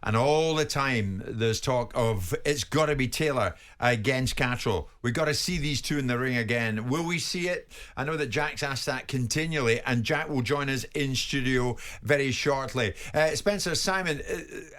and all the time there's talk of it's got to be Taylor against Castro. We've got to see these two in the ring again. Will we see it? I know that Jack's asked that continually, and Jack will join us in studio very shortly. Spencer, Simon,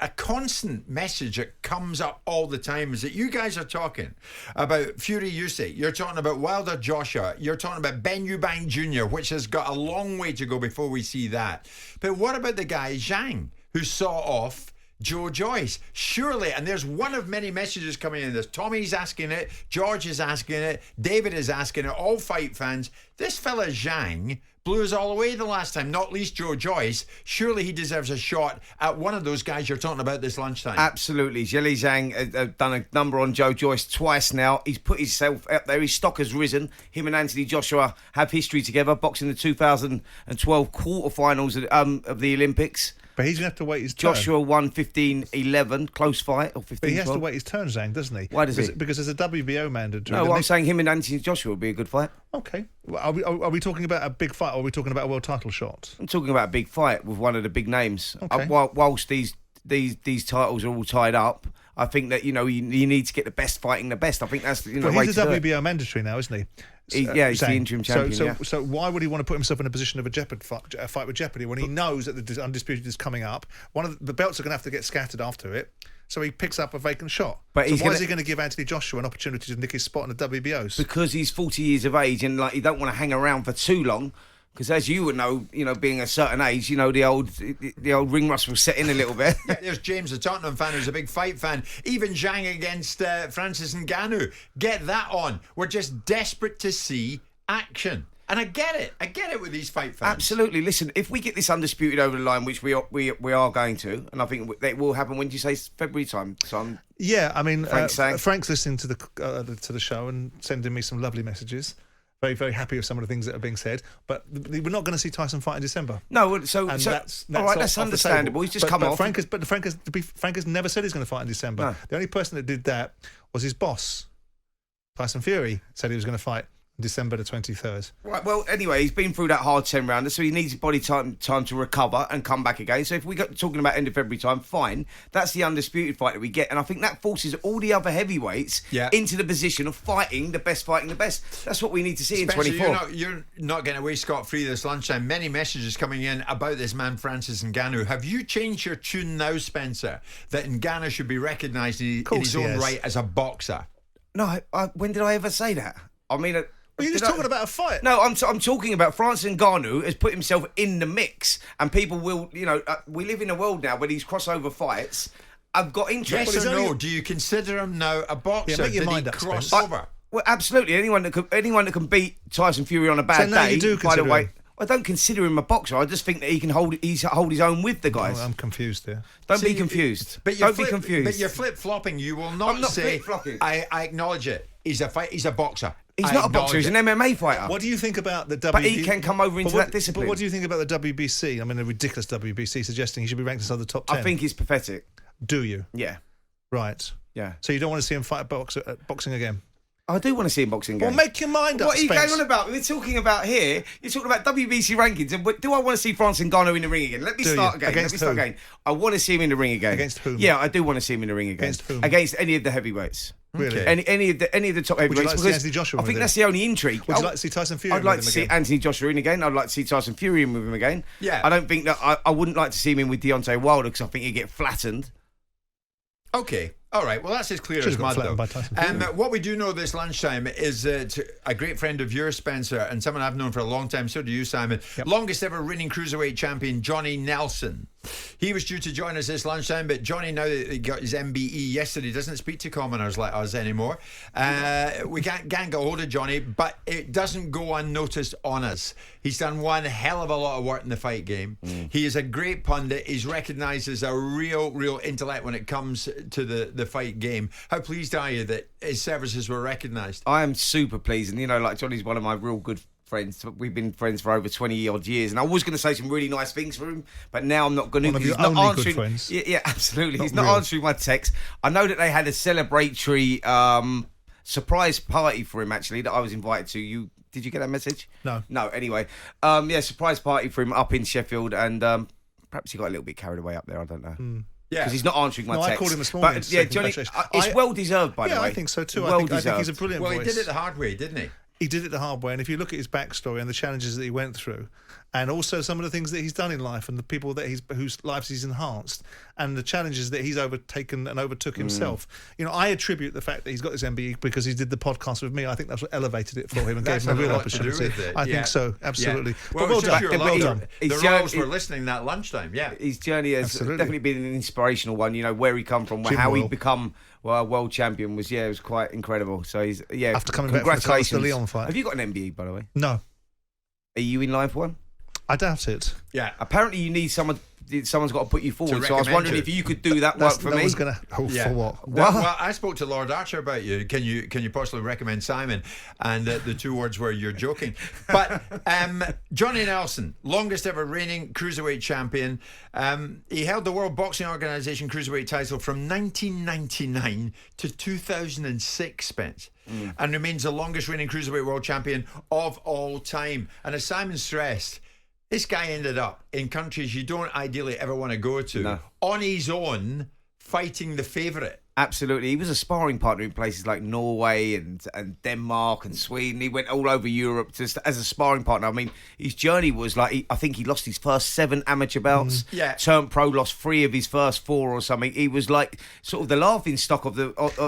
a constant message that comes up all the time is that you guys are talking about Fury Usyk. You're talking about Wilder Joshua. You're talking about Ben Eubank Jr., which has got a long way to go before we see that. But what about the guy Zhang, who saw off Joyce? Surely, and there's one of many messages coming in. There's Tommy's asking it, George is asking it, David is asking it, all fight fans. This fella Zhang blew us all away the last time, not least Joyce. Surely he deserves a shot at one of those guys you're talking about this lunchtime. Absolutely. Zhilei Zhang has done a number on Joyce twice now. He's put himself up there. His stock has risen. Him and Anthony Joshua have history together, boxing the 2012 quarterfinals of the Olympics. But he's going to have to wait his turn. Joshua won 15-11, close fight, or 15-12. But he has to wait his turn, Zhang, doesn't he? Why does he? Because there's a WBO mandatory. No, I'm saying him and Anthony Joshua would be a good fight. Okay. Well, are we talking about a big fight, or are we talking about a world title shot? I'm talking about a big fight with one of the big names. Okay. Whilst these titles are all tied up, I think that, you need to get the best fighting the best. I think that's the way to do it. But he's a WBO mandatory now, isn't he? He's the interim champion. So why would he want to put himself in a position of a fight with jeopardy when he knows that the Undisputed is coming up? One of the belts are going to have to get scattered after it, so he picks up a vacant shot. But why is he going to give Anthony Joshua an opportunity to nick his spot in the WBOs? Because he's 40 years of age and he don't want to hang around for too long. Because as you would know, being a certain age, the old ring rust will set in a little bit. There's James, the Tottenham fan, who's a big fight fan. Even Zhang against Francis Ngannou. Get that on. We're just desperate to see action. And I get it with these fight fans. Absolutely. Listen, if we get this Undisputed over the line, which we are going to, and I think it will happen. When did you say February time? So I mean, Frank's listening to the show and sending me some lovely messages. Very, very happy with some of the things that are being said, but we're not going to see Tyson fight in December. No, that's all right. That's understandable. He's just come off. Frank has never said he's going to fight in December. No. The only person that did that was his boss, Tyson Fury. Said he was going to fight December the 23rd. Right, well, anyway, he's been through that hard 10-rounder, so he needs body time to recover and come back again. So if we got talking about end of February time, fine. That's the Undisputed fight that we get, and I think that forces all the other heavyweights into the position of fighting the best. That's what we need to see Spencer, in 24. You're not getting away scot-free this lunchtime. Many messages coming in about this man, Francis Ngannou. Have you changed your tune now, Spencer, that Ngannou should be recognised in his own right as a boxer? No, when did I ever say that? I mean... You're just talking about a fight. No, I'm talking about Francis Ngannou has put himself in the mix, and people will, we live in a world now where these crossover fights have got interest. Yes or no? Do you consider him now a boxer? Yeah, make your mind up, cross over? Well, absolutely. Anyone that can beat Tyson Fury on a bad day. You do by the way, him. I don't consider him a boxer. I just think that he can hold his own with the guys. Oh, I'm confused here. Don't be confused. But you're flip-flopping. You will not say, flip-flopping. I acknowledge it. He's a boxer. He's not a boxer. He's an MMA fighter. What do you think about the WBC? But he can come over into that discipline. But what do you think about the WBC? I mean, the ridiculous WBC suggesting he should be ranked inside the top 10. I think he's pathetic. Do you? Yeah. Right. Yeah. So you don't want to see him fight boxing again? I do want to see him boxing again. Well, make your mind up, What are you Spence. going on about? We're talking about here. You're talking about WBC rankings. And do I want to see Francis Ngannou in the ring again? Let me start again. I want to see him in the ring again. Against whom? Yeah, I do want to see him in the ring again. Against whom? Against any of the heavyweights. Really? Any of the top heavyweights. Would you like to see Anthony Joshua I think that's the only intrigue. Would you like to see Tyson Fury I'd like to see Anthony Joshua in again. I'd like to see Tyson Fury in with him again. Yeah. I don't think that I wouldn't like to see him in with Deontay Wilder because I think he'd get flattened. Okay. All right. Well, that's as clear as mud, though. What we do know this lunchtime is a great friend of yours, Spencer, and someone I've known for a long time, so do you, Simon. Yep. Longest ever reigning cruiserweight champion, Johnny Nelson. He was due to join us this lunchtime, but Johnny, now that he got his MBE yesterday, doesn't speak to commoners like us anymore. We can't get hold of Johnny, but it doesn't go unnoticed on us. He's done one hell of a lot of work in the fight game. He is a great pundit. He's recognised as a real intellect when it comes to the fight game. How pleased are you that his services were recognised? I am super pleased, and Johnny's one of my real good friends. We've been friends for over 20 odd years, and I was going to say some really nice things for him, but now I'm not going to. One of your only good friends. Yeah, absolutely. He's not answering my text. I know that they had a celebratory surprise party for him, actually, that I was invited to. Did you get that message? No. Anyway, surprise party for him up in Sheffield, and perhaps he got a little bit carried away up there. I don't know. because he's not answering my text. I called him this morning. But, yeah, Johnny, it's well deserved, by the way. Yeah, I think so too. Well I think he's a brilliant voice. Well, he did it the hard way, didn't he? He did it the hard way, and if you look at his backstory and the challenges that he went through, and also some of the things that he's done in life and the people that whose lives he's enhanced, and the challenges that he's overtaken and overtook himself. You know, I attribute the fact that he's got this MBE because he did the podcast with me. I think that's what elevated it for him and gave him a real opportunity. I think so, absolutely. Well, well done. The Royals were listening that lunchtime. Yeah, his journey has definitely been an inspirational one. You know, where he come from, how he become a world champion was it was quite incredible. So he's after coming back from the Leon fight. Have you got an MBE, by the way? No. Are you in line for one? I doubt it. Yeah. Apparently, you need someone's got to put you forward. So I was wondering if you could do that work for me. For what? Well, I spoke to Lord Archer about you. Can you possibly recommend Simon? And the two words were you're joking. But Johnny Nelson, longest ever reigning cruiserweight champion. He held the World Boxing Organization cruiserweight title from 1999 to 2006, Spence. And remains the longest reigning cruiserweight world champion of all time. And as Simon stressed, this guy ended up in countries you don't ideally ever want to go to, on his own, fighting the favourite. Absolutely. He was a sparring partner in places like Norway and Denmark and Sweden. He went all over Europe just as a sparring partner. I mean, his journey was like, I think he lost his first 7 amateur bouts. Turned pro, lost 3 of his first 4 or something. He was like sort of the laughing stock of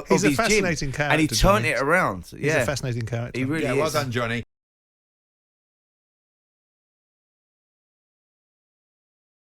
He's his a fascinating gym. character. And he turned it around. He's a fascinating character. He really is. Well done, Johnny.